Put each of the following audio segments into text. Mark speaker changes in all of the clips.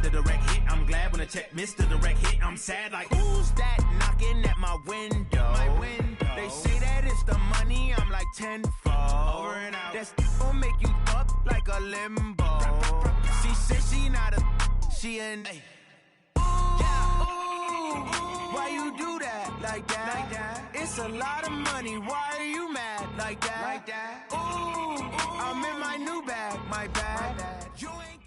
Speaker 1: Mr. Direct Hit. I'm glad when I check Mr. Direct Hit. I'm sad like, who's that knocking at my window? They say that it's the money, I'm like tenfold. Over and out. That's gonna make you up like a limbo. She said she not a, she an. Why you do that like that? It's a lot of money. Why are you mad like that? Ooh, I'm in my new bag, my bad. You ain't.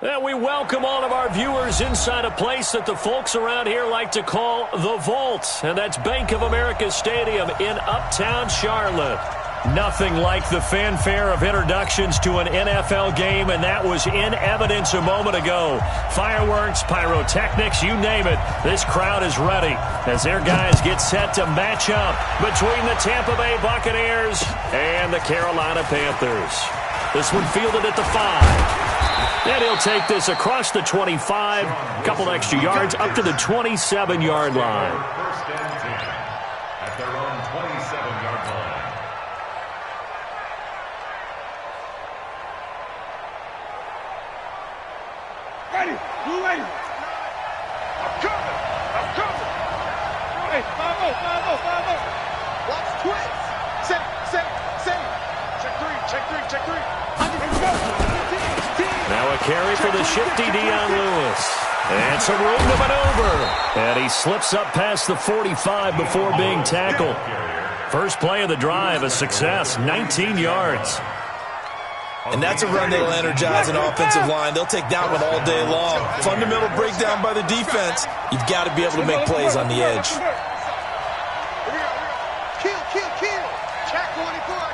Speaker 2: And we welcome all of our viewers inside a place that the folks around here like to call the Vault. And that's Bank of America Stadium in Uptown Charlotte. Nothing like the fanfare of introductions to an NFL game, and that was in evidence a moment ago. Fireworks, pyrotechnics, you name it. This crowd is ready as their guys get set to match up between the Tampa Bay Buccaneers and the Carolina Panthers. This one fielded at the 5. And he'll take this across the 25, a couple extra yards up to the 27-yard line.
Speaker 3: First and 10 at their own 27-yard line.
Speaker 4: Ready, you ready? I'm coming. Hey, 5-0. Watch twist. Set. Check three.
Speaker 2: Now a carry for the shifty Dion Lewis. And some room to maneuver. And he slips up past the 45 before being tackled. First play of the drive, a success, 19 yards.
Speaker 5: And that's a run that'll energize an offensive line. They'll take that one all day long. Fundamental breakdown by the defense. You've got to be able to make plays on the edge.
Speaker 4: Kill. Check 24.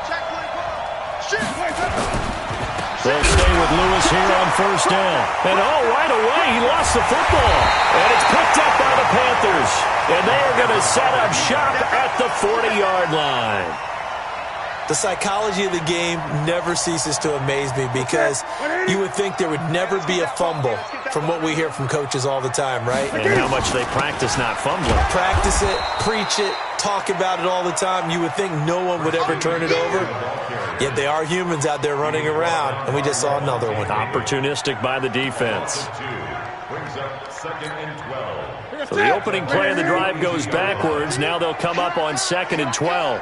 Speaker 2: They'll stay with Lewis here on first down. And right away, he lost the football. And it's picked up by the Panthers. And they are going to set up shop at the 40-yard line.
Speaker 5: The psychology of the game never ceases to amaze me because you would think there would never be a fumble from what we hear from coaches all the time, right?
Speaker 2: And how much they practice not fumbling.
Speaker 5: Practice it, preach it, talk about it all the time. You would think no one would ever turn it over. Yet they are humans out there running around, and we just saw another one.
Speaker 2: Opportunistic by the defense.
Speaker 3: Brings up 2nd and 12.
Speaker 2: So the opening play of the drive goes backwards. Now they'll come up on 2nd and 12.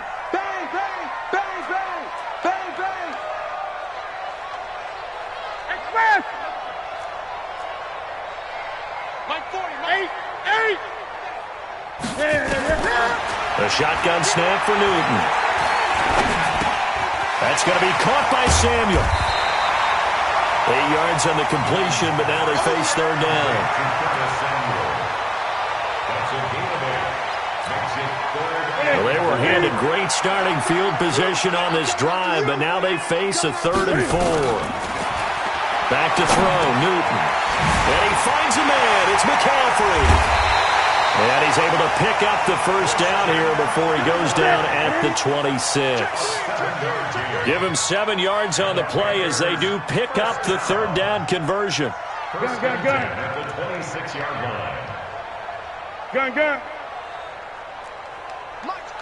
Speaker 2: The shotgun snap for Newton. That's going to be caught by Samuel. 8 yards on the completion, but now they face third down. Well, they were handed great starting field position on this drive, but now they face a 3rd and 4. Back to throw, Newton. And he finds a man. It's McCaffrey. And he's able to pick up the first down here before he goes down at the 26. Give him 7 yards on the play as they do pick up the third down conversion.
Speaker 3: First and 10 at the 26-yard line.
Speaker 4: Gun.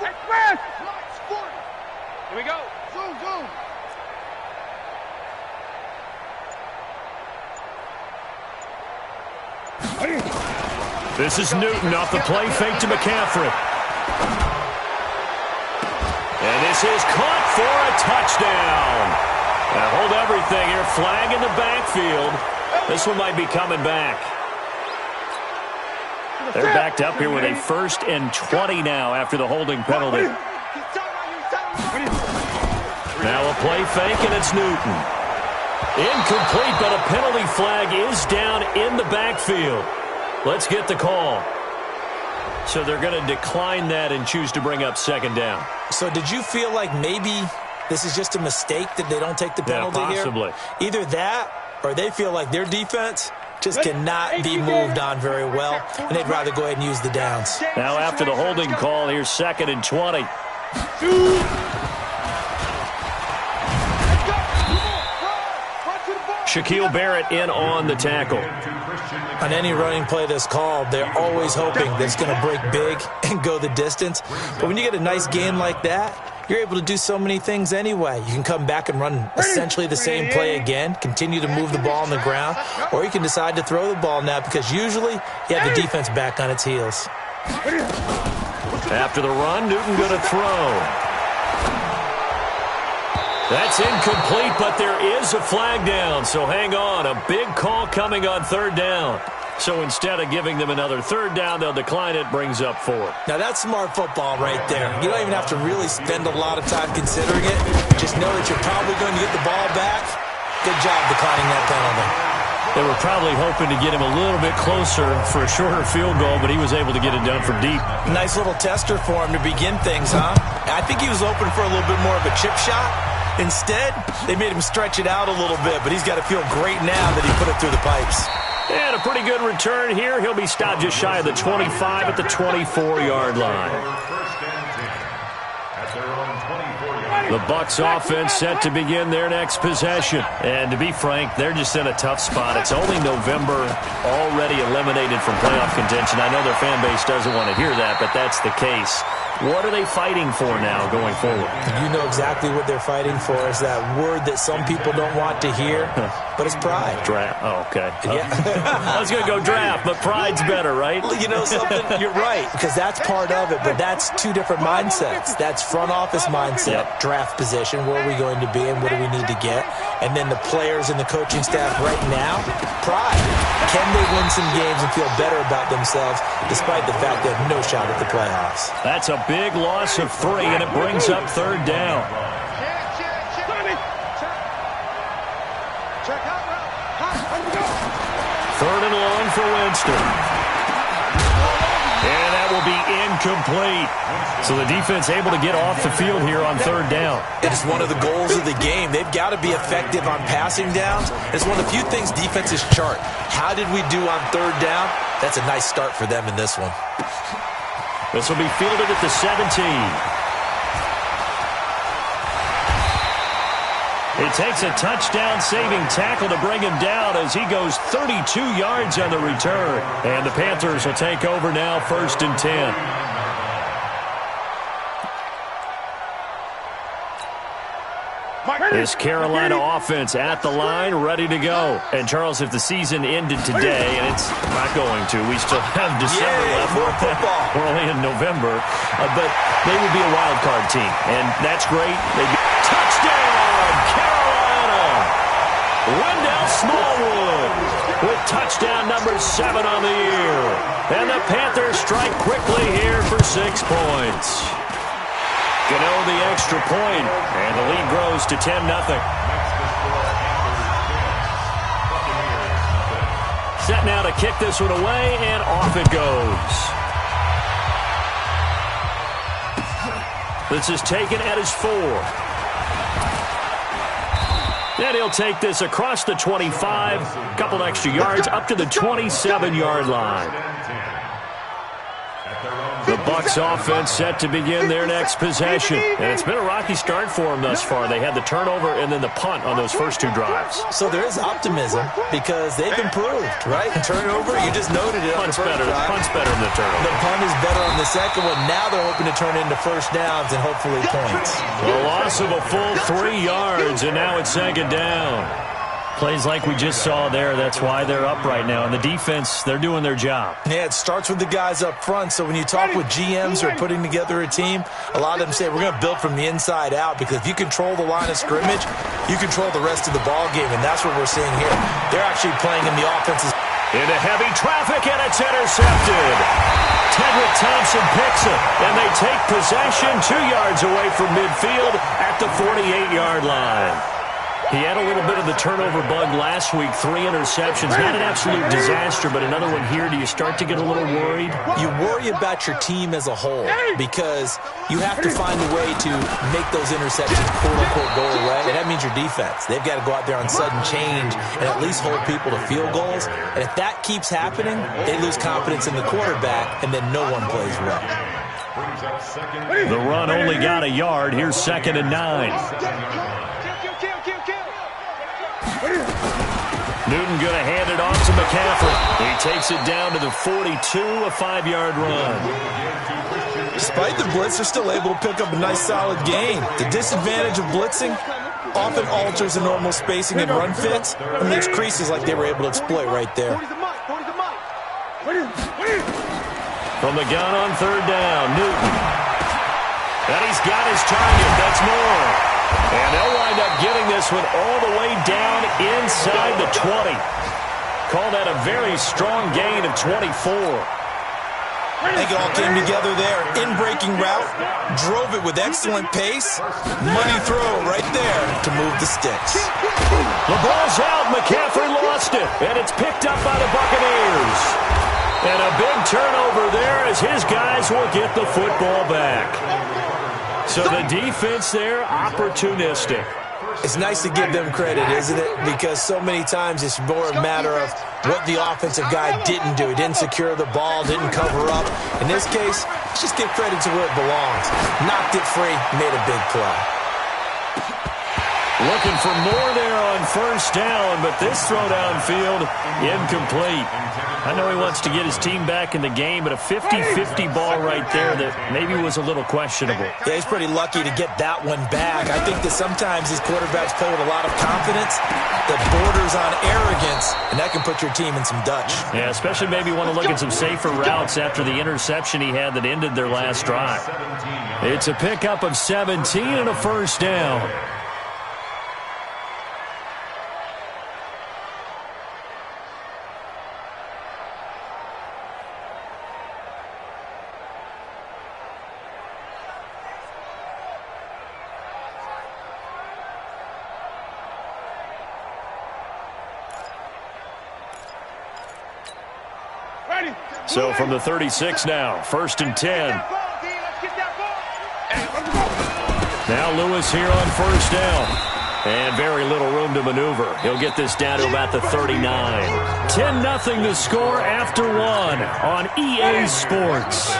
Speaker 4: Express. Here we go. Zoom.
Speaker 2: This is Newton off the play fake to McCaffrey. And this is caught for a touchdown. Now hold everything here. Flag in the backfield. This one might be coming back. They're backed up here with a 1st and 20 now after the holding penalty. Now a play fake, and it's Newton. Incomplete, but a penalty flag is down in the backfield. Let's get the call. So they're going to decline that and choose to bring up 2nd down.
Speaker 5: So did you feel like maybe this is just a mistake that they don't take the penalty
Speaker 2: possibly.
Speaker 5: here? Either that or they feel like their defense just cannot be moved on very well, and they'd rather go ahead and use the downs.
Speaker 2: Now after the holding call, here's 2nd and 20. Shaquille Barrett in on the tackle.
Speaker 5: On any running play that's called, they're always hoping that it's going to break big and go the distance. But when you get a nice gain like that, you're able to do so many things anyway. You can come back and run essentially the same play again, continue to move the ball on the ground, or you can decide to throw the ball now because usually you have the defense back on its heels.
Speaker 2: After the run, Newton going to throw. That's incomplete, but there is a flag down, so hang on. A big call coming on third down. So instead of giving them another third down, they'll decline it, brings up fourth.
Speaker 5: Now that's smart football right there. You don't even have to really spend a lot of time considering it. Just know that you're probably going to get the ball back. Good job declining that penalty.
Speaker 2: They were probably hoping to get him a little bit closer for a shorter field goal, but he was able to get it done from deep.
Speaker 5: Nice little tester for him to begin things, huh? I think he was open for a little bit more of a chip shot. Instead, they made him stretch it out a little bit, but he's got to feel great now that he put it through the pipes.
Speaker 2: And a pretty good return here. He'll be stopped just shy of the 25 at the 24-yard line. The Bucs offense set to begin their next possession. And to be frank, they're just in a tough spot. It's only November, already eliminated from playoff contention. I know their fan base doesn't want to hear that, but that's the case. What are they fighting for now going forward?
Speaker 5: You know exactly what they're fighting for. Is that word that some people don't want to hear, but it's pride.
Speaker 2: Draft. Oh, okay.
Speaker 5: Yeah.
Speaker 2: I was going to go draft, but pride's better, right?
Speaker 5: You know something? You're right, because that's part of it, but that's two different mindsets. That's front office mindset, draft position, where are we going to be and what do we need to get? And then the players and the coaching staff right now, pride. Can they win some games and feel better about themselves despite the fact they have no shot at the playoffs?
Speaker 2: That's a big loss of 3, and it brings up third down. Third and long for Winston. And that will be incomplete. So the defense able to get off the field here on third down.
Speaker 5: It is one of the goals of the game. They've got to be effective on passing downs. It's one of the few things defenses chart. How did we do on third down? That's a nice start for them in this one.
Speaker 2: This will be fielded at the 17. It takes a touchdown-saving tackle to bring him down as he goes 32 yards on the return. And the Panthers will take over now, 1st and 10. This Carolina offense at the line, ready to go. And, Charles, if the season ended today, and it's not going to, we still have December left.
Speaker 5: More football.
Speaker 2: We're only in November. But they would be a wild card team, and that's great. Touchdown, Carolina! Wendell Smallwood with touchdown number 7 on the year. And the Panthers strike quickly here for 6 points. Gano the extra point, and the lead grows to 10-0. Set now to kick this one away, and off it goes. This is taken at his 4. And he'll take this across the 25, a couple extra yards, up to the 27-yard line. The Bucs offense set to begin their next possession. And it's been a rocky start for them thus far. They had the turnover and then the punt on those first 2 drives.
Speaker 5: So there is optimism because they've improved, right? Turnover, you just noted it.
Speaker 2: Punt's better than the turnover.
Speaker 5: The punt is better on the second one. Now they're hoping to turn into first downs and hopefully points.
Speaker 2: A loss of a full 3 yards, and now it's 2nd down. Plays like we just saw there, that's why they're up right now. And the defense, they're doing their job.
Speaker 5: Yeah, it starts with the guys up front. So when you talk with GMs who are putting together a team, a lot of them say, we're going to build from the inside out, because if you control the line of scrimmage, you control the rest of the ball game, and that's what we're seeing here. They're actually playing in the offenses.
Speaker 2: Into heavy traffic, and it's intercepted. Tedrick Thompson picks it, and they take possession 2 yards away from midfield at the 48-yard line. He had a little bit of the turnover bug last week, 3 interceptions. Not an absolute disaster, but another one here. Do you start to get a little worried?
Speaker 5: You worry about your team as a whole because you have to find a way to make those interceptions, quote-unquote, go away. And that means your defense. They've got to go out there on sudden change and at least hold people to field goals. And if that keeps happening, they lose confidence in the quarterback, and then no one plays well.
Speaker 2: The run only got a yard. Here's 2nd and 9. Newton going to hand it off to McCaffrey. He takes it down to the 42, a 5-yard run.
Speaker 5: despite the blitz, they're still able to pick up a nice solid gain. The disadvantage of blitzing often alters the normal spacing and run fits and leaves creases like they were able to exploit right there.
Speaker 2: From the gun on third down, Newton. And he's got his target. That's Moore. And they'll wind up getting this one all the way down inside the 20. Call that a very strong gain of 24.
Speaker 5: I think it all came together there. In-breaking route, drove it with excellent pace. Money throw right there to move the sticks.
Speaker 2: The ball's out. McCaffrey lost it. And it's picked up by the Buccaneers. And a big turnover there as his guys will get the football back. So the defense there, opportunistic.
Speaker 5: It's nice to give them credit, isn't it? Because so many times it's more a matter of what the offensive guy didn't do. He didn't secure the ball, didn't cover up. In this case, let's just give credit to where it belongs. Knocked it free, made a big play.
Speaker 2: Looking for more there on first down, but this throw downfield, incomplete. I know he wants to get his team back in the game, but a 50-50 ball right there that maybe was a little questionable.
Speaker 5: Yeah, he's pretty lucky to get that one back. I think that sometimes these quarterbacks play with a lot of confidence that borders on arrogance, and that can put your team in some Dutch.
Speaker 2: Yeah, especially maybe want to look at some safer routes after the interception he had that ended their last drive. It's a pickup of 17 and a first down. So from the 36 now, 1st and 10. Now Lewis here on first down. And very little room to maneuver. He'll get this down to about the 39. 10-0 the score after one on EA Sports.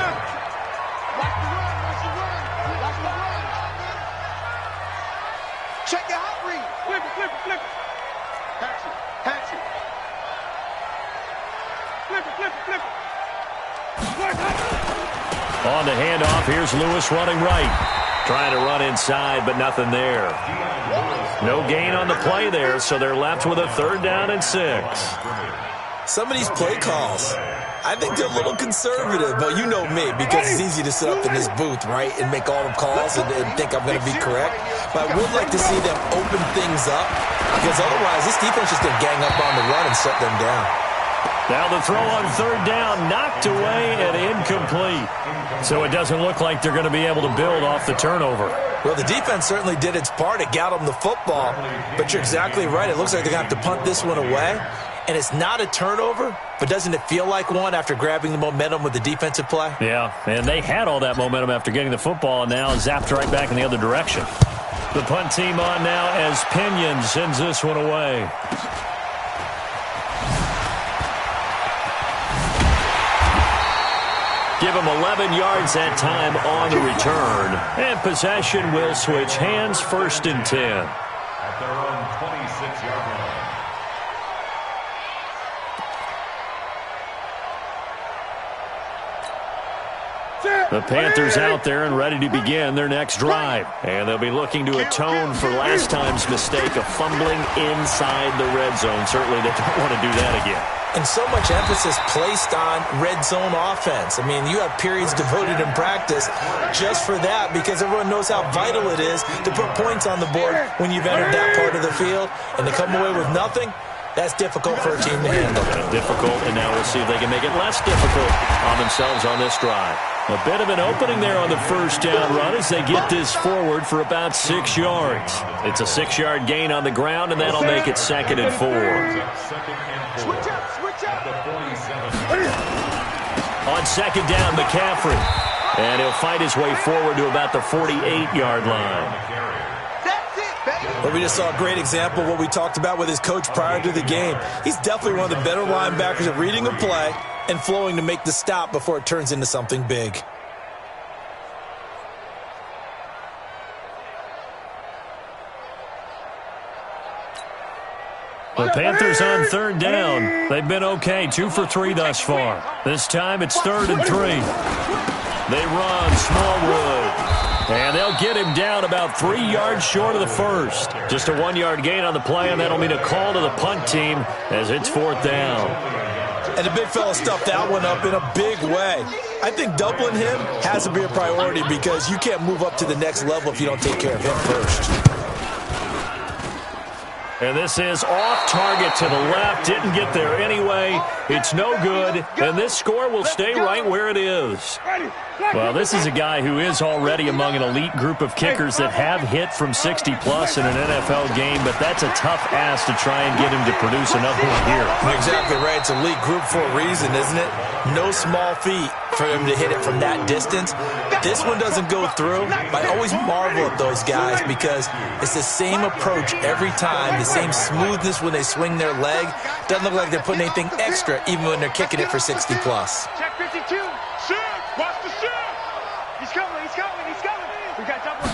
Speaker 4: Check your hot read. Flip it, flip it, flip it. Pass it, pass it. Flip it, flip it, flip it.
Speaker 2: On the handoff, here's Lewis running right. Trying to run inside, but nothing there. No gain on the play there, so they're left with a 3rd down and 6.
Speaker 5: Some of these play calls, I think they're a little conservative, but you know me, because it's easy to sit up in this booth, right, and make all the calls and think I'm going to be correct. But I would like to see them open things up, because otherwise this defense is going to gang up on the run and shut them down.
Speaker 2: Now the throw on 3rd down, knocked away and incomplete. So it doesn't look like they're going to be able to build off the turnover.
Speaker 5: Well, the defense certainly did its part. It got them the football. But you're exactly right. It looks like they're going to have to punt this one away. And it's not a turnover, but doesn't it feel like one after grabbing the momentum with the defensive play?
Speaker 2: Yeah, and they had all that momentum after getting the football and now zapped right back in the other direction. The punt team on now as Pinion sends this one away. Give him 11 yards that time on the return. And possession will switch hands, 1st and 10.
Speaker 3: At their own 26-yard line.
Speaker 2: The Panthers out there and ready to begin their next drive. And they'll be looking to atone for last time's mistake of fumbling inside the red zone. Certainly they don't want to do that again.
Speaker 5: And so much emphasis placed on red zone offense. I mean, you have periods devoted in practice just for that because everyone knows how vital it is to put points on the board when you've entered that part of the field. And to come away with nothing, that's difficult for a team to handle.
Speaker 2: Difficult, and now we'll see if they can make it less difficult on themselves on this drive. A bit of an opening there on the first down run as they get this forward for about 6 yards. It's a 6-yard gain on the ground, and that'll make it 2nd and 4.
Speaker 4: Switch up, switch up.
Speaker 2: On 2nd down, McCaffrey. And he'll fight his way forward to about the 48-yard line.
Speaker 4: That's it, baby.
Speaker 5: Well, we just saw a great example of what we talked about with his coach prior to the game. He's definitely one of the better linebackers at reading a play and flowing to make the stop before it turns into something big.
Speaker 2: The Panthers on 3rd down. They've been okay, 2 for 3 thus far. This time it's 3rd and 3. They run Smallwood. And they'll get him down about 3 yards short of the first. Just a 1-yard gain on the play, and that'll mean a call to the punt team as it's 4th down.
Speaker 5: And the big fella stuffed that one up in a big way. I think doubling him has to be a priority because you can't move up to the next level if you don't take care of him first.
Speaker 2: And this is off target to the left. Didn't get there anyway. It's no good. And this score will stay right where it is. Well, this is a guy who is already among an elite group of kickers that have hit from 60-plus in an NFL game, but that's a tough ask to try and get him to produce enough one here.
Speaker 5: Exactly right. It's elite group for a reason, isn't it? No small feat for him to hit it from that distance. This one doesn't go through. I always marvel at those guys because it's the same approach every time, the same smoothness when they swing their leg. Doesn't look like they're putting anything extra even when they're kicking it for 60-plus.
Speaker 4: Check 52. Shoot. Watch the shoot. He's coming. He's coming. He's coming. We got double.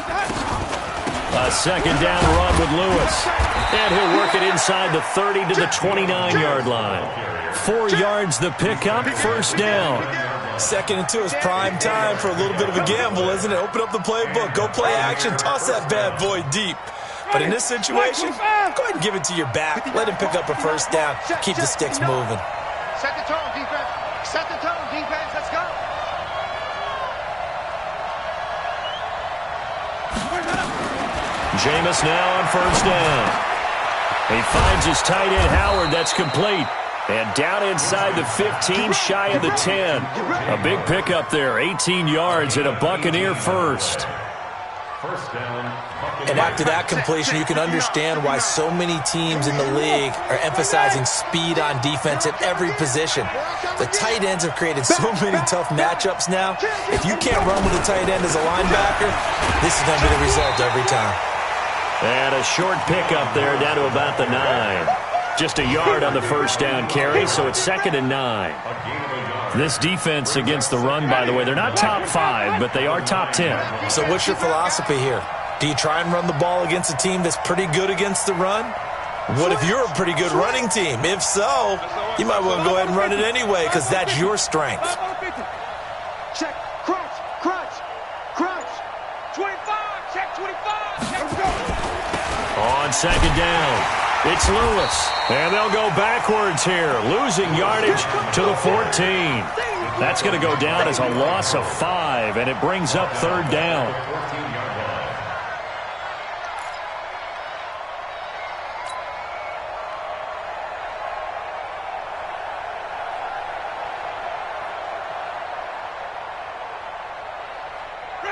Speaker 2: A second down run with Lewis. And he'll work it inside the 30 to the 29-yard line. 4 yards the pickup, first down.
Speaker 5: 2nd and 2 is prime time for a little bit of a gamble, isn't it? Open up the playbook, go play action, toss that bad boy deep. But in this situation, go ahead and give it to your back. Let him pick up a first down. Keep the sticks moving.
Speaker 4: Set the tone, defense. Set the tone, defense. Let's go.
Speaker 2: Jameis now on first down. He finds his tight end, Howard. That's complete. And down inside the 15, shy of the 10. A big pickup there, 18 yards and a Buccaneer first.
Speaker 3: First down.
Speaker 5: And after that completion, you can understand why so many teams in the league are emphasizing speed on defense at every position. The tight ends have created so many tough matchups now. If you can't run with a tight end as a linebacker, this is going to be the result every time.
Speaker 2: And a short pickup there down to about the 9. Just a yard on the first down carry, so it's 2nd and 9. This defense against the run, by the way, they're not top 5, but they are top 10.
Speaker 5: So what's your philosophy here? Do you try and run the ball against a team that's pretty good against the run? What if you're a pretty good running team? If so, you might want to go ahead and run it anyway because that's your strength.
Speaker 4: Check, crunch, crunch, crunch. 25, check 25. Let's go.
Speaker 2: On 2nd down, it's Lewis. And they'll go backwards here, losing yardage to the 14. That's going to go down as a loss of 5, and it brings up 3rd down.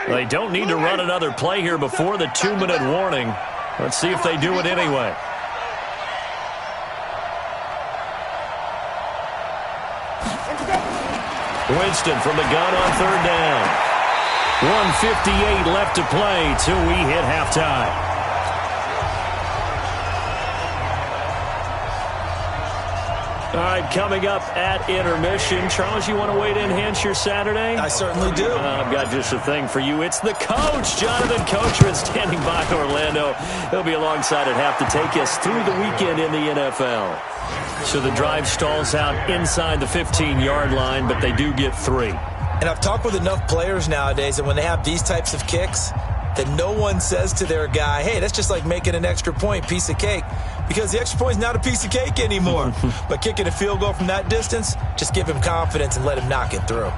Speaker 2: They don't need to run another play here before the 2-minute warning. Let's see if they do it anyway. Winston from the gun on 3rd down. 1:58 left to play till we hit halftime. All right, coming up at intermission. Charles, you want to wait in, enhance your Saturday?
Speaker 5: I certainly do.
Speaker 2: I've got just a thing for you. It's the coach, Jonathan Coachman, standing by in Orlando. He'll be alongside at half to take us through the weekend in the NFL. So the drive stalls out inside the 15-yard line, but they do get 3.
Speaker 5: And I've talked with enough players nowadays that when they have these types of kicks, that no one says to their guy, hey, that's just like making an extra point, piece of cake. Because the extra point is not a piece of cake anymore. But kicking a field goal from that distance, just give him confidence and let him knock it through.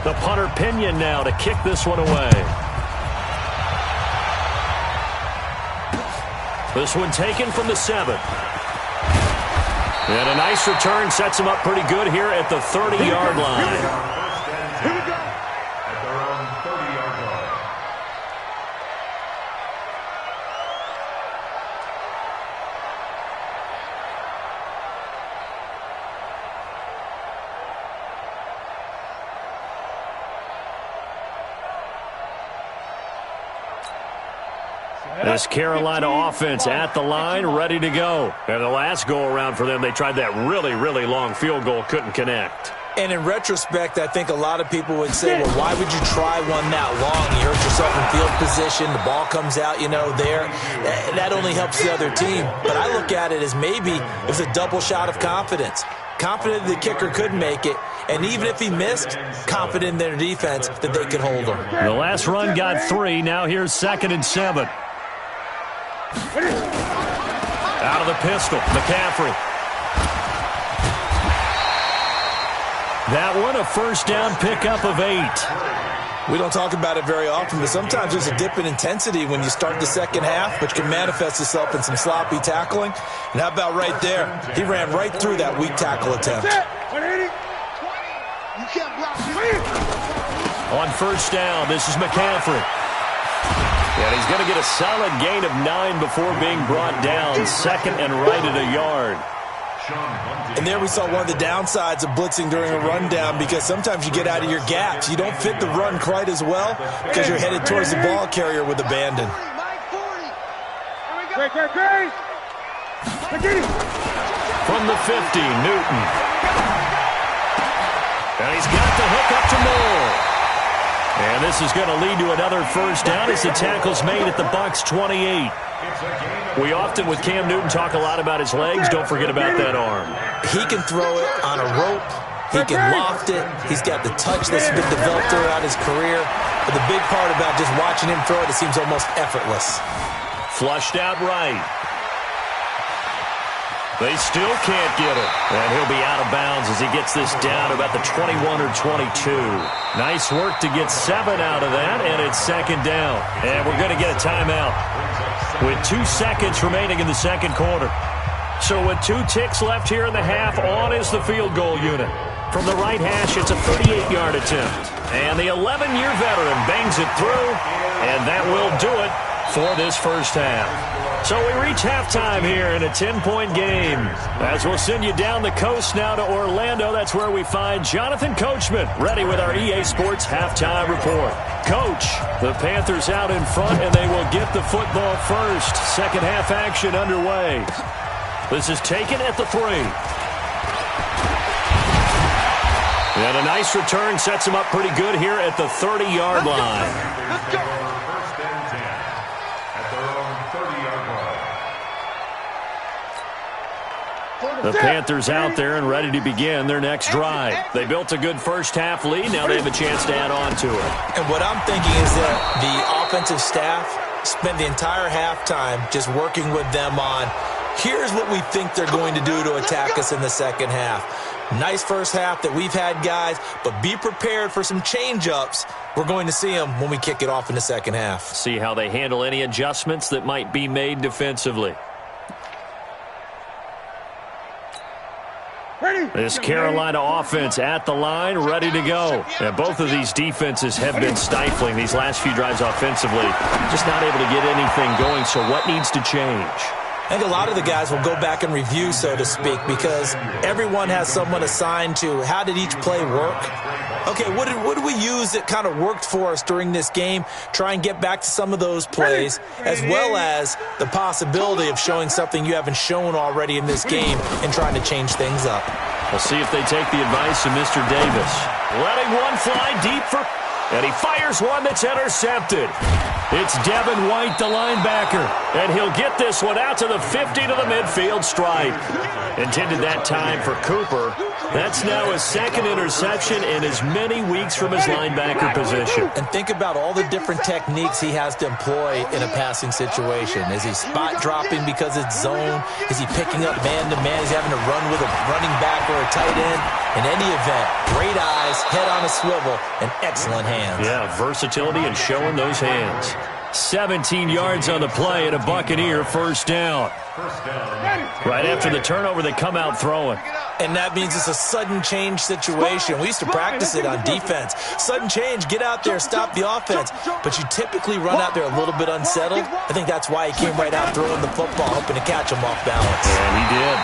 Speaker 2: The punter Pinion now to kick this one away. This one taken from the 7. And a nice return sets him up pretty good here at the 30-yard line.
Speaker 3: Here we go. At their own 30-yard line.
Speaker 2: This Carolina offense at the line, ready to go. And the last go-around for them, they tried that really, really long field goal, couldn't connect.
Speaker 5: And in retrospect, I think a lot of people would say, well, why would you try one that long? You hurt yourself in field position. The ball comes out, there. That only helps the other team. But I look at it as maybe it was a double shot of confidence. Confident the kicker could make it. And even if he missed, confident in their defense that they could hold him.
Speaker 2: The last run got 3. Now here's 2nd and 7. Out of the pistol, McCaffrey. That one, a first down pickup of 8.
Speaker 5: We don't talk about it very often, but sometimes there's a dip in intensity when you start the second half, which can manifest itself in some sloppy tackling. And how about right there? He ran right through that weak tackle attempt.
Speaker 2: On first down, this is McCaffrey. And he's going to get a solid gain of 9 before being brought down. 2nd and right at a yard.
Speaker 5: And there we saw one of the downsides of blitzing during a rundown, because sometimes you get out of your gaps. You don't fit the run quite as well because you're headed towards the ball carrier with abandon.
Speaker 2: From the 50, Newton. And he's got the hook up to Moore. And this is going to lead to another first down as the tackle's made at the Bucs 28. We often, with Cam Newton, talk a lot about his legs. Don't forget about that arm.
Speaker 5: He can throw it on a rope. He can loft it. He's got the touch that's been developed throughout his career. But the big part about just watching him throw it, it seems almost effortless. Flushed out right.
Speaker 2: They still can't get it. And he'll be out of bounds as he gets this down to about the 21 or 22. Nice work to get 7 out of that, and it's 2nd down. And we're going to get a timeout with 2 seconds remaining in the second quarter. So with 2 ticks left here in the half, on is the field goal unit. From the right hash, it's a 38-yard attempt. And the 11-year veteran bangs it through, and that will do it for this first half. So we reach halftime here in a 10-point game. As we'll send you down the coast now to Orlando, that's where we find Jonathan Coachman, ready with our EA Sports halftime report. Coach, the Panthers out in front, and they will get the football first. Second half action underway. This is taken at the 3. And a nice return sets him up pretty good here at the 30-yard line.
Speaker 3: First and 10 at their own 30-yard line.
Speaker 2: The Panthers out there and ready to begin their next drive. They built a good first-half lead. Now they have a chance to add on to it.
Speaker 5: And what I'm thinking is that the offensive staff spent the entire halftime just working with them on, here's what we think they're going to do to attack us in the second half. Nice first half that we've had, guys, but be prepared for some change-ups. We're going to see them when we kick it off in the second half.
Speaker 2: See how they handle any adjustments that might be made defensively. This Carolina offense at the line, ready to go. And both of these defenses have been stifling these last few drives offensively. Just not able to get anything going, so what needs to change?
Speaker 5: I think a lot of the guys will go back and review, so to speak, because everyone has someone assigned to how did each play work. Okay, what did we use that kind of worked for us during this game? Try and get back to some of those plays, as well as the possibility of showing something you haven't shown already in this game and trying to change things up.
Speaker 2: We'll see if they take the advice of Mr. Davis. Letting one fly deep for... And he fires one that's intercepted. It's Devin White, the linebacker. And he'll get this one out to the 50 to the midfield stripe. Intended that time for Cooper. That's now his second interception in as many weeks from his linebacker position.
Speaker 5: And think about all the different techniques he has to employ in a passing situation. Is he spot dropping because it's zone? Is he picking up man-to-man? Is he having to run with a running back or a tight end? In any event, great eyes, head on a swivel, and excellent hands.
Speaker 2: Yeah, versatility and showing those hands. 17 yards on the play and a Buccaneer first down. Right after the turnover, they come out throwing.
Speaker 5: And that means it's a sudden change situation. We used to practice it on defense. Sudden change, get out there, stop the offense. But you typically run out there a little bit unsettled. I think that's why he came right out throwing the football, hoping to catch him off balance.
Speaker 2: And he did.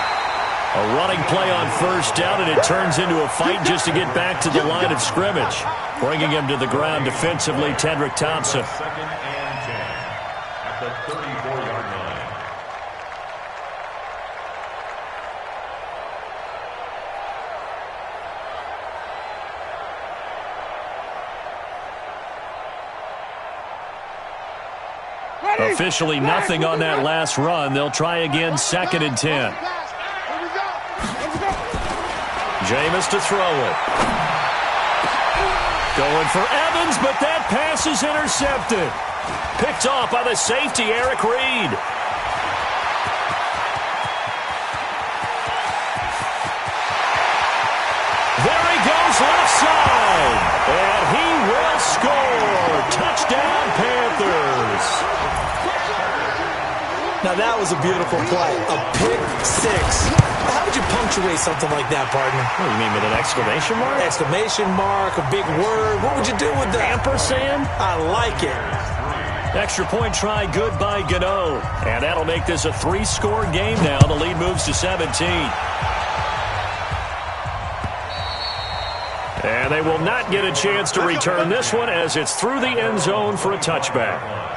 Speaker 2: A running play on first down, and it turns into a fight just to get back to the line of scrimmage. Bringing him to the ground defensively, Tedrick Thompson.
Speaker 3: Second and 10 at the 34-yard line.
Speaker 2: Officially nothing on that last run. They'll try again, 2nd and 10. Jameis to throw it. Going for Evans, but that pass is intercepted. Picked off by the safety, Eric Reed. There he goes, left side. And he will score. Touchdown, Panthers.
Speaker 5: Now, that was a beautiful play. A pick six. How would you punctuate something like that, partner?
Speaker 2: What do you mean, with an exclamation mark?
Speaker 5: Exclamation mark, a big word. What would you do with that?
Speaker 2: Ampersand?
Speaker 5: I like it.
Speaker 2: Extra point try, good by Gano. And that'll make this a 3-score game now. The lead moves to 17. And they will not get a chance to return this one as it's through the end zone for a touchback.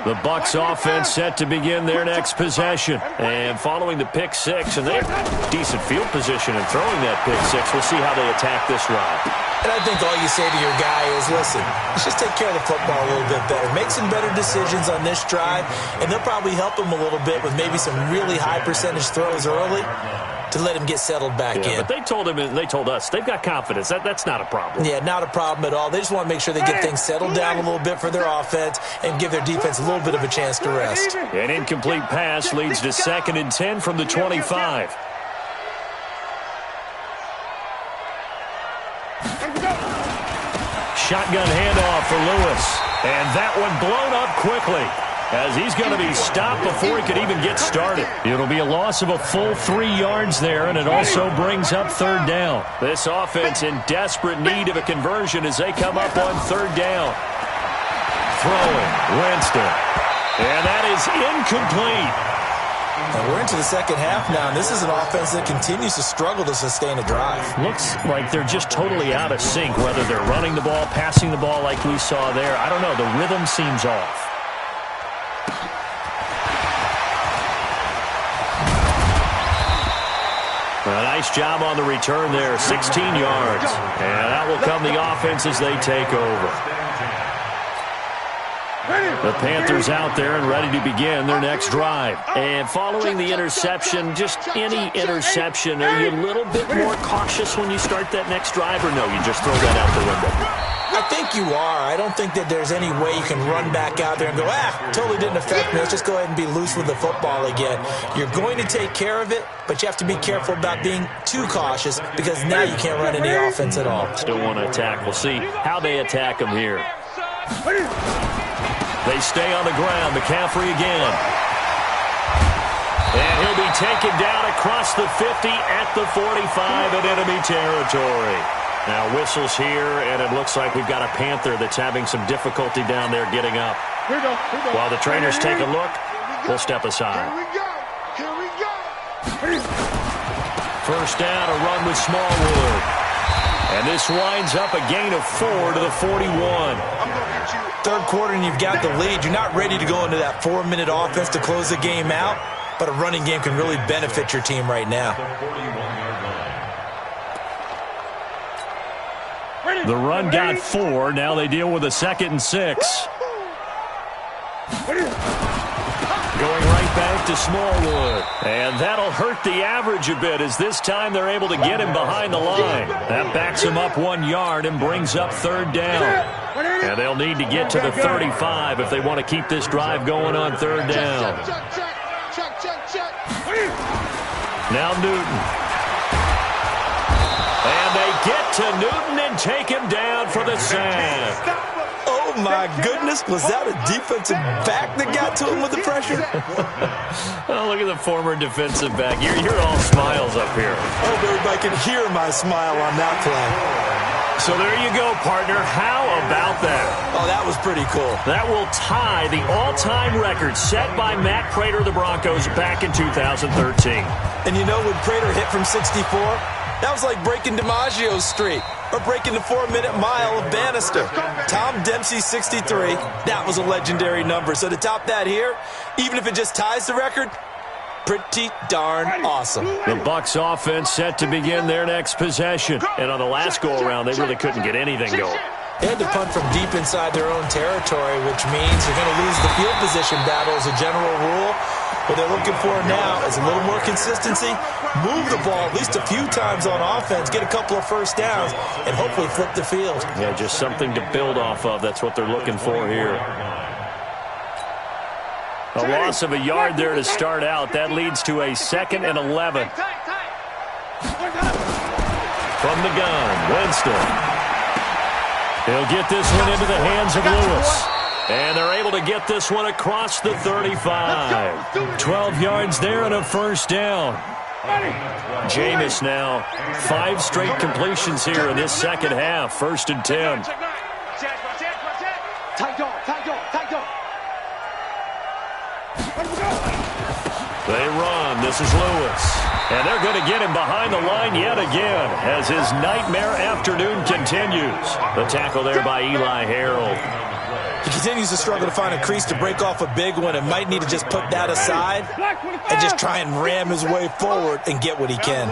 Speaker 2: The Bucs offense set to begin their next possession. And following the pick six, and they have decent field position in throwing that pick six. We'll see how they attack this drive.
Speaker 5: And I think all you say to your guy is, listen, let's just take care of the football a little bit better. Make some better decisions on this drive, and they'll probably help him a little bit with maybe some really high percentage throws early to let him get settled back in.
Speaker 2: But they told him, and they told us, they've got confidence. That's not a problem.
Speaker 5: Yeah, not a problem at all. They just want to make sure they get things settled down a little bit for their offense and give their defense a little bit of a chance to rest.
Speaker 2: An incomplete pass leads to 2nd and 10 from the 25. Shotgun handoff for Lewis. And that one blown up quickly, as he's going to be stopped before he could even get started. It'll be a loss of a full 3 yards there, and it also brings up 3rd down. This offense in desperate need of a conversion as they come up on 3rd down. Throwing, Winston. And that is incomplete.
Speaker 5: And we're into the second half now, and this is an offense that continues to struggle to sustain a drive.
Speaker 2: Looks like they're just totally out of sync, whether they're running the ball, passing the ball like we saw there. I don't know. The rhythm seems off. A nice job on the return there, 16 yards. And that will come the offense as they take over. The Panthers out there and ready to begin their next drive. And following the interception, just any interception, are you a little bit more cautious when you start that next drive, or no, you just throw that out the window?
Speaker 5: I think you are. I don't think that there's any way you can run back out there and go, totally didn't affect me. Let's just go ahead and be loose with the football again. You're going to take care of it, but you have to be careful about being too cautious because now you can't run any offense at all.
Speaker 2: Still want to attack. We'll see how they attack them here. They stay on the ground. McCaffrey again. And he'll be taken down across the 50 at the 45 in enemy territory. Now whistles here, and it looks like we've got a Panther that's having some difficulty down there getting up.
Speaker 4: Here we go.
Speaker 2: While the trainers take a look, we'll step aside.
Speaker 4: Here we go.
Speaker 2: First down, a run with Smallwood. And this winds up a gain of 4 to the 41.
Speaker 5: Third quarter and you've got the lead. You're not ready to go into that 4-minute offense to close the game out, but a running game can really benefit your team right now.
Speaker 2: The run got 4. Now they deal with a 2nd and 6. Going right back to Smallwood. And that'll hurt the average a bit as this time they're able to get him behind the line. That backs him up 1 yard and brings up 3rd down. And they'll need to get to the 35 if they want to keep this drive going on 3rd down. Now Newton. And they get to Newton and take him down for the sack.
Speaker 5: Oh, my goodness. Was that a defensive back that got to him with the pressure?
Speaker 2: Oh, look at the former defensive back. You're all smiles up here.
Speaker 5: I hope everybody can hear my smile on that play.
Speaker 2: So there you go, partner. How about that?
Speaker 5: Oh, that was pretty cool.
Speaker 2: That will tie the all-time record set by Matt Prater of the Broncos back in 2013.
Speaker 5: And you know when Prater hit from 64? That was like breaking DiMaggio's streak or breaking the 4-minute mile of Bannister. Tom Dempsey, 63. That was a legendary number. So to top that here, even if it just ties the record, pretty darn awesome.
Speaker 2: The Bucs offense set to begin their next possession. And on the last go-around, they really couldn't get anything going.
Speaker 5: They had to punt from deep inside their own territory, which means you're going to lose the field position battle as a general rule. What they're looking for now is a little more consistency, move the ball at least a few times on offense, get a couple of first downs, and hopefully flip the field.
Speaker 2: Yeah, just something to build off of. That's what they're looking for here. A loss of a yard there to start out. That leads to a 2nd and 11. From the gun, Winston. He'll get this one into the hands of Lewis. And they're able to get this one across the 35. 12 yards there and a first down. Jameis now 5 straight completions here in this second half. 1st and 10. They run. This is Lewis. And they're going to get him behind the line yet again as his nightmare afternoon continues. The tackle there by Eli Harold.
Speaker 5: He continues to struggle to find a crease to break off a big one and might need to just put that aside and just try and ram his way forward and get what he can.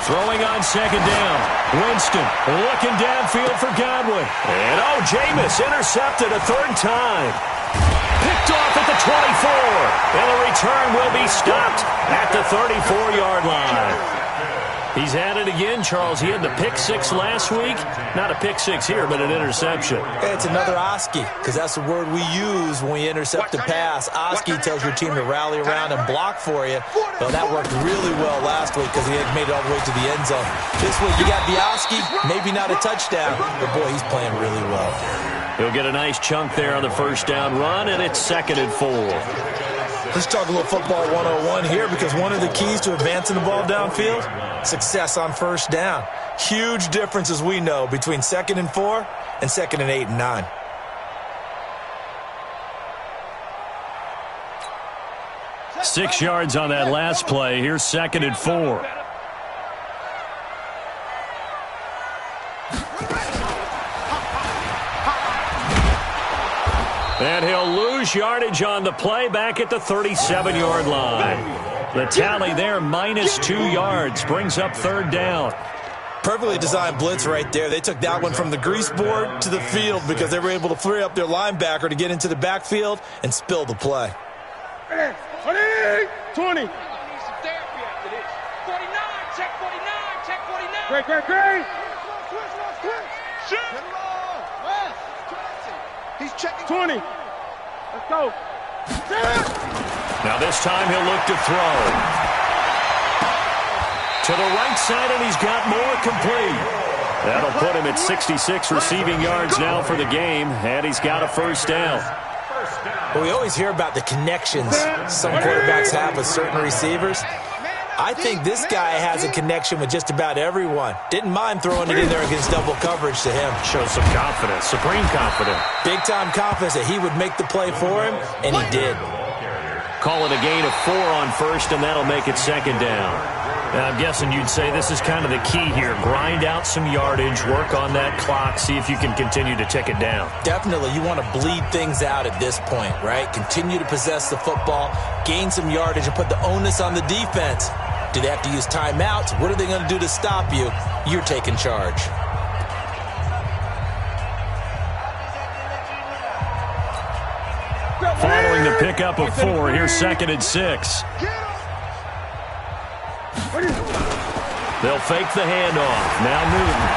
Speaker 2: Throwing on 2nd down. Winston looking downfield for Godwin. And Jameis intercepted a 3rd time. Picked off at the 24. And the return will be stopped at the 34-yard line. He's had it again, Charles. He had the pick 6 last week. Not a pick 6 here, but an interception.
Speaker 5: It's another Oski, because that's the word we use when we intercept a pass. Oski tells your team to rally around and block for you. Well, that worked really well last week because he had made it all the way to the end zone. This week, you got the Oski, maybe not a touchdown, but boy, he's playing really well.
Speaker 2: He'll get a nice chunk there on the first down run, and it's 2nd and 4.
Speaker 5: Let's talk a little football 101 here, because one of the keys to advancing the ball downfield, success on first down. Huge difference, as we know, between 2nd and 4 and 2nd and 8 and 9.
Speaker 2: Six yards on that last play. Here's 2nd and 4. And he'll lose yardage on the play back at the 37-yard line. The tally there, -2 yards, brings up 3rd down.
Speaker 5: Perfectly designed blitz right there. They took that one from the grease board to the field because they were able to free up their linebacker to get into the backfield and spill the play.
Speaker 4: 20. Great. He's checking. 20. Let's go.
Speaker 2: Now this time he'll look to throw. To the right side, and he's got more complete. That'll put him at 66 receiving yards now for the game, and he's got a first down.
Speaker 5: Well, we always hear about the connections some quarterbacks have with certain receivers. I think this guy has a connection with just about everyone. Didn't mind throwing it in there against double coverage to him.
Speaker 2: Shows some confidence, supreme confidence.
Speaker 5: Big-time confidence that he would make the play for him, and he did.
Speaker 2: Call it a gain of 4 on first, and that'll make it 2nd down. Now, I'm guessing you'd say this is kind of the key here. Grind out some yardage, work on that clock, see if you can continue to tick it down.
Speaker 5: Definitely. You want to bleed things out at this point, right? Continue to possess the football, gain some yardage, and put the onus on the defense. Do they have to use timeouts? What are they going to do to stop you? You're taking charge.
Speaker 2: Following the pickup of 4, here's 2nd and 6. They'll fake the handoff. Now Newton.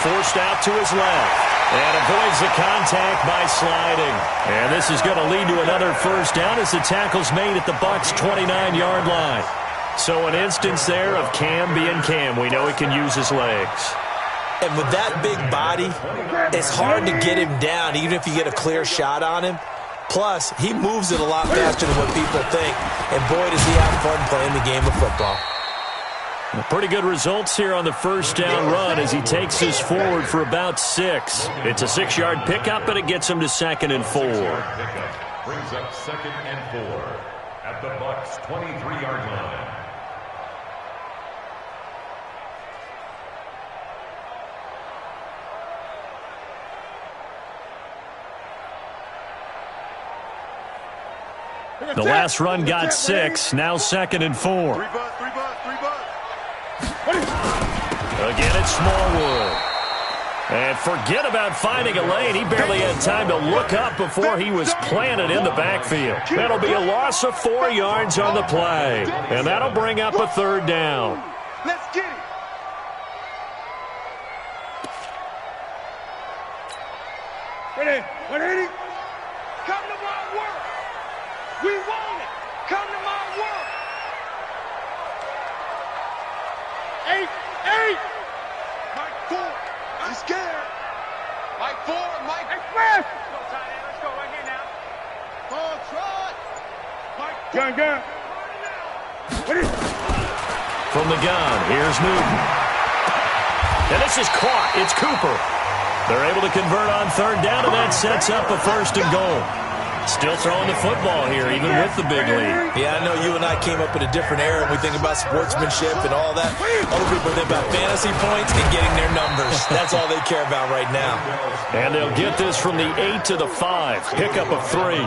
Speaker 2: Forced out to his left. And avoids the contact by sliding. And this is going to lead to another first down as the tackle's made at the Bucs' 29-yard line. So an instance there of Cam being Cam. We know he can use his legs.
Speaker 5: And with that big body, it's hard to get him down, even if you get a clear shot on him. Plus, he moves it a lot faster than what people think. And boy, does he have fun playing the game of football.
Speaker 2: Pretty good results here on the first down run as he takes us forward for about 6. It's a 6-yard pickup, but it gets him to 2nd and 4.
Speaker 3: Brings up 2nd and 4 at the Bucs' 23-yard line.
Speaker 2: The last run got 6. Now 2nd and 4.
Speaker 4: 3 bucks.
Speaker 2: Again, it's Smallwood. And forget about finding a lane. He barely had time to look up before he was planted in the backfield. That'll be a loss of 4 yards on the play. And that'll bring up a 3rd down.
Speaker 4: Let's get it. Ready? 180. Come to my work. We want it. Come to my work. 8. Mike 4. I'm scared. Mike 4. Mike. Hey, Flash. Let's go, tight end. Let's go right here now. Ball trot. Mike 4. Gun. Ready?
Speaker 2: From the gun, here's Newton. And this is caught. It's Cooper. They're able to convert on 3rd down, and that sets up a 1st and goal. Still throwing the football here, even with the big lead.
Speaker 5: Yeah, I know you and I came up in a different era, and we think about sportsmanship and all that. Other people think about fantasy points and getting their numbers. That's all they care about right now.
Speaker 2: And they'll get this from the 8 to the 5. Pickup of 3.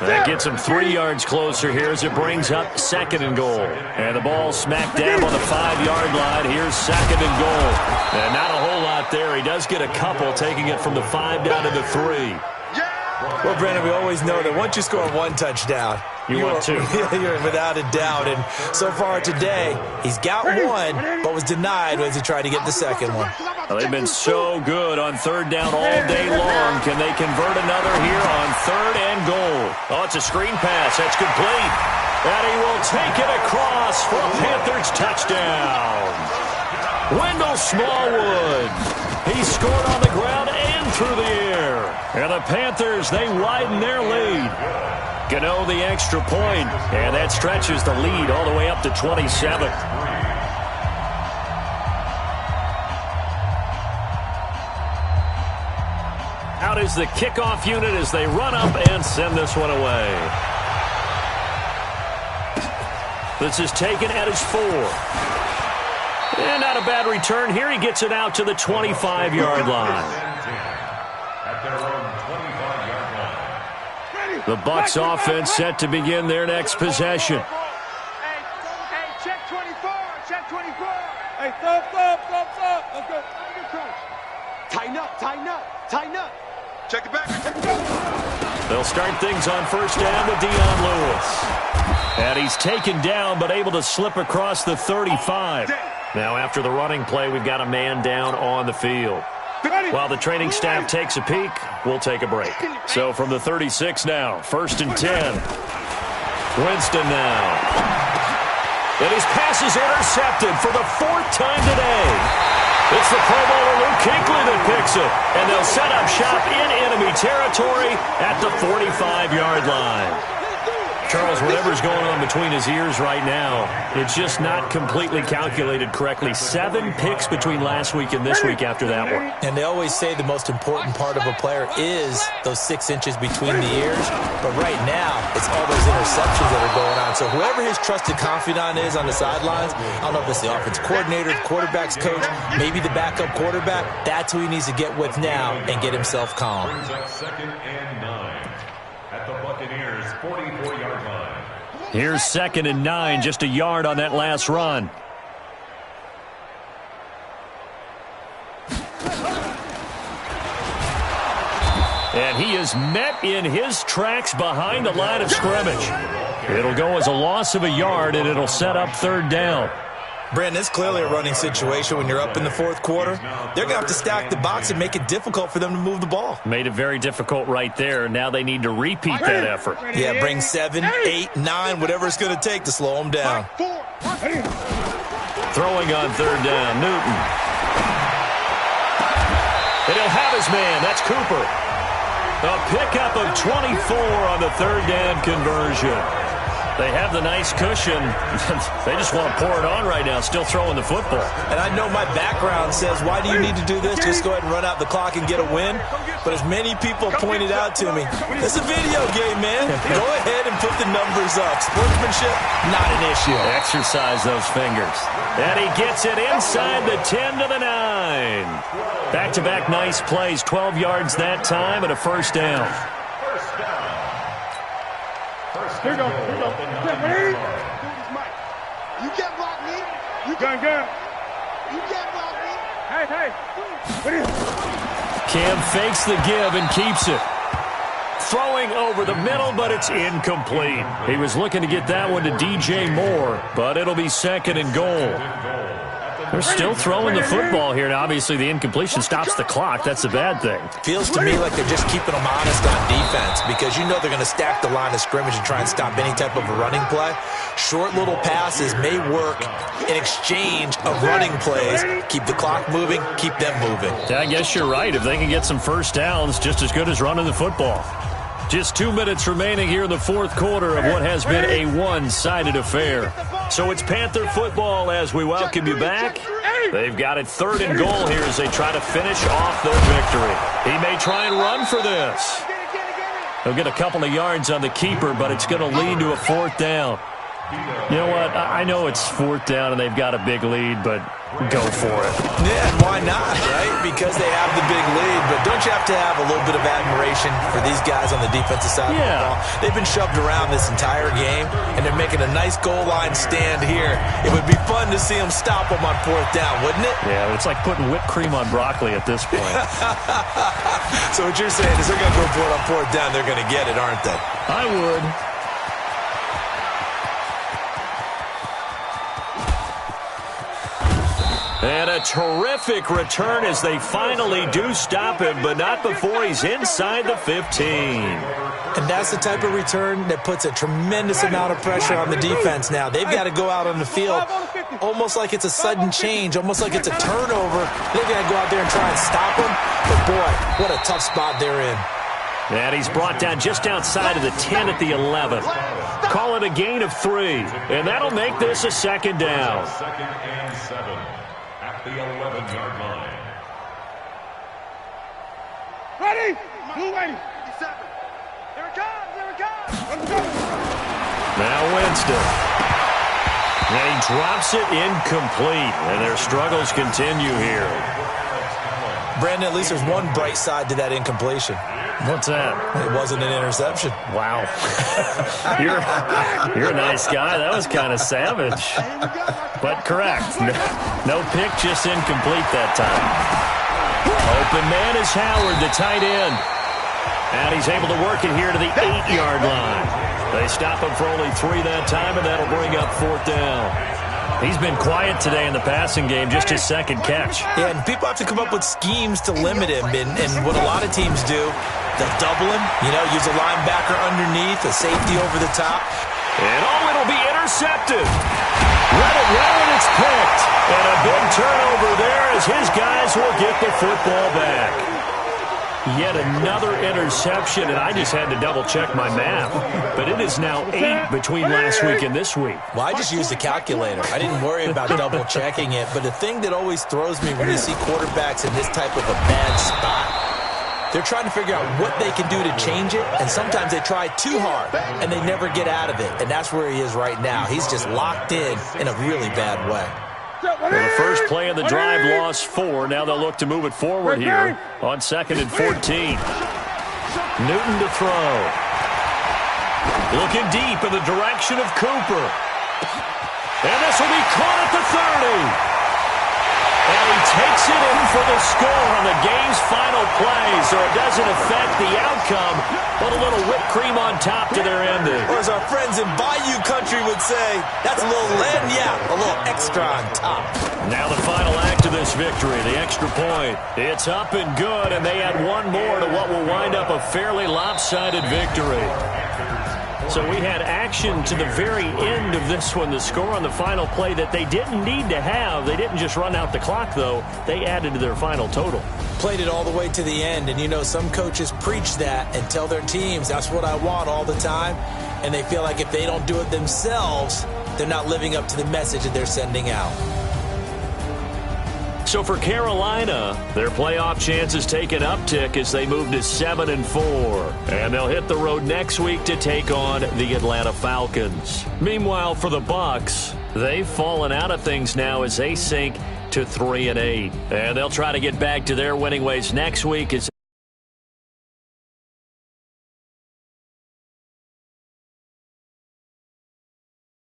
Speaker 2: That gets them 3 yards closer here as it brings up 2nd and goal. And the ball smacked down on the 5-yard line. Here's 2nd and goal. And not a whole lot there. He does get a couple, taking it from the 5 down to the 3.
Speaker 5: Well, Brandon, we always know that once you score 1 touchdown,
Speaker 2: you want 2.
Speaker 5: You're without a doubt. And so far today, he's got 1, but was denied as he tried to get the 2nd one.
Speaker 2: Well, they've been so good on 3rd down all day long. Can they convert another here on 3rd and goal? Oh, it's a screen pass. That's complete. And he will take it across for a Panthers touchdown. Wendell Smallwood. He scored on the ground and through the air. And the Panthers, they widen their lead. Gano the extra point, and that stretches the lead all the way up to 27. Out is the kickoff unit as they run up and send this one away. This is taken at his 4. And not a bad return here. He gets it out to the 25-yard line. The Bucs offense set to begin their next possession.
Speaker 4: Hey, check 24. Check 24. Hey, stop. Let's go. Tighten up. Tighten up. Check it back.
Speaker 2: They'll start things on 1st down with Dion Lewis. And he's taken down but able to slip across the 35. Now after the running play, we've got a man down on the field. While the training staff takes a peek, we'll take a break. So from the 36 now, 1st and 10. Winston now. And his pass is intercepted for the 4th time today. It's the Pro Bowler Luke Kuechly that picks it. And they'll set up shop in enemy territory at the 45-yard line. Charles, whatever's going on between his ears right now, it's just not completely calculated correctly. 7 picks between last week and this week after that one.
Speaker 5: And they always say the most important part of a player is those 6 inches between the ears. But right now, it's all those interceptions that are going on. So whoever his trusted confidant is on the sidelines, I don't know if it's the offensive coordinator, the quarterback's coach, maybe the backup quarterback, that's who he needs to get with now and get himself calm.
Speaker 3: Brings up 2nd and 9 at the Buccaneers' 44-yard line.
Speaker 2: Here's 2nd and 9, just a yard on that last run. And he is met in his tracks behind the line of scrimmage. It'll go as a loss of a yard, and it'll set up 3rd down.
Speaker 5: Brandon, it's clearly a running situation when you're up in the 4th quarter. They're going to have to stack the box and make it difficult for them to move the ball.
Speaker 2: Made it very difficult right there. Now they need to repeat that effort.
Speaker 5: Yeah, bring 7, 8, 9, whatever it's going to take to slow them down.
Speaker 2: Throwing on 3rd down, Newton. And he'll have his man. That's Cooper. A pickup of 24 on the 3rd down conversion. They have the nice cushion. They just want to pour it on right now, still throwing the football.
Speaker 5: And I know my background says, why do you need to do this? Just go ahead and run out the clock and get a win. But as many people pointed out to me, it's a video game, man. Go ahead and put the numbers up. Sportsmanship, not an issue.
Speaker 2: Exercise those fingers. And he gets it inside the 10 to the 9. Back-to-back nice plays, 12 yards that time and a 1st down.
Speaker 4: Here we go. You can't block me. You can't block me. Hey.
Speaker 2: Cam fakes the give and keeps it. Throwing over the middle, but it's incomplete. He was looking to get that one to DJ Moore, but it'll be 2nd and goal. They're still throwing the football here. Now, obviously, the incompletion stops the clock. That's the bad thing.
Speaker 5: Feels to me like they're just keeping them honest on defense because you know they're going to stack the line of scrimmage and try and stop any type of a running play. Short little passes may work in exchange of running plays. Keep the clock moving, keep them moving.
Speaker 2: Yeah, I guess you're right. If they can get some first downs, just as good as running the football. Just 2 minutes remaining here in the fourth quarter of what has been a one-sided affair. So it's Panther football as we welcome you back. They've got it 3rd and goal here as they try to finish off their victory. He may try and run for this. He'll get a couple of yards on the keeper, but it's going to lead to a 4th down. You know what? I know it's 4th down and they've got a big lead, but go for it.
Speaker 5: Yeah, and why not, right? Because they have the big lead. But don't you have to have a little bit of admiration for these guys on the defensive side of the ball? They've been shoved around this entire game, and they're making a nice goal line stand here. It would be fun to see them stop them on 4th down, wouldn't it?
Speaker 2: Yeah, it's like putting whipped cream on broccoli at this point.
Speaker 5: So what you're saying is they're going to go for it on 4th down. They're going to get it, aren't they?
Speaker 2: I would. And a terrific return as they finally do stop him, but not before he's inside the 15.
Speaker 5: And that's the type of return that puts a tremendous amount of pressure on the defense now. They've got to go out on the field almost like it's a sudden change, almost like it's a turnover. They've got to go out there and try and stop him. But, boy, what a tough spot they're in.
Speaker 2: And he's brought down just outside of the 10 at the 11. Call it a gain of 3, and that'll make this a 2nd down.
Speaker 3: 2nd and 7 at the 11-yard line.
Speaker 4: Ready? Blue 80. 57. Here it comes. Here it comes. Let's go.
Speaker 2: Now Winston. And he drops it incomplete. And their struggles continue here.
Speaker 5: Brandon, at least there's one bright side to that incompletion.
Speaker 2: What's that?
Speaker 5: It wasn't an interception.
Speaker 2: Wow. You're a nice guy. That was kind of savage. But correct. No pick, just incomplete that time. Open man is Howard, the tight end. And he's able to work it here to the 8-yard line. They stop him for only 3 that time, and that'll bring up 4th down. He's been quiet today in the passing game, just his 2nd catch.
Speaker 5: Yeah, and people have to come up with schemes to limit him. And what a lot of teams do, they'll double him, use a linebacker underneath, a safety over the top.
Speaker 2: And it'll be intercepted. Let it roll, and it's picked. And a big turnover there as his guys will get the football back. Yet another interception, and I just had to double-check my math. But it is now 8 between last week and this week.
Speaker 5: Well, I just used a calculator. I didn't worry about double-checking it. But the thing that always throws me when you see quarterbacks in this type of a bad spot, they're trying to figure out what they can do to change it, and sometimes they try too hard, and they never get out of it. And that's where he is right now. He's just locked in a really bad way.
Speaker 2: Well, the first play of the drive lost 4. Now they'll look to move it forward here on 2nd and 14. Newton to throw. Looking deep in the direction of Cooper. And this will be caught at the 30. And he takes it in for the score on the game's final play, so it doesn't affect the outcome, but a little whipped cream on top to their ending.
Speaker 5: Or as our friends in Bayou Country would say, that's a little lagniappe, a little extra on top.
Speaker 2: Now the final act of this victory, the extra point. It's up and good, and they add one more to what will wind up a fairly lopsided victory. So we had action to the very end of this one, the score on the final play that they didn't need to have. They didn't just run out the clock, though. They added to their final total.
Speaker 5: Played it all the way to the end, and some coaches preach that and tell their teams, that's what I want all the time, and they feel like if they don't do it themselves, they're not living up to the message that they're sending out.
Speaker 2: So for Carolina, their playoff chances take an uptick as they move to 7-4. And they'll hit the road next week to take on the Atlanta Falcons. Meanwhile, for the Bucs, they've fallen out of things now as they sink to 3-8. And they'll try to get back to their winning ways next week as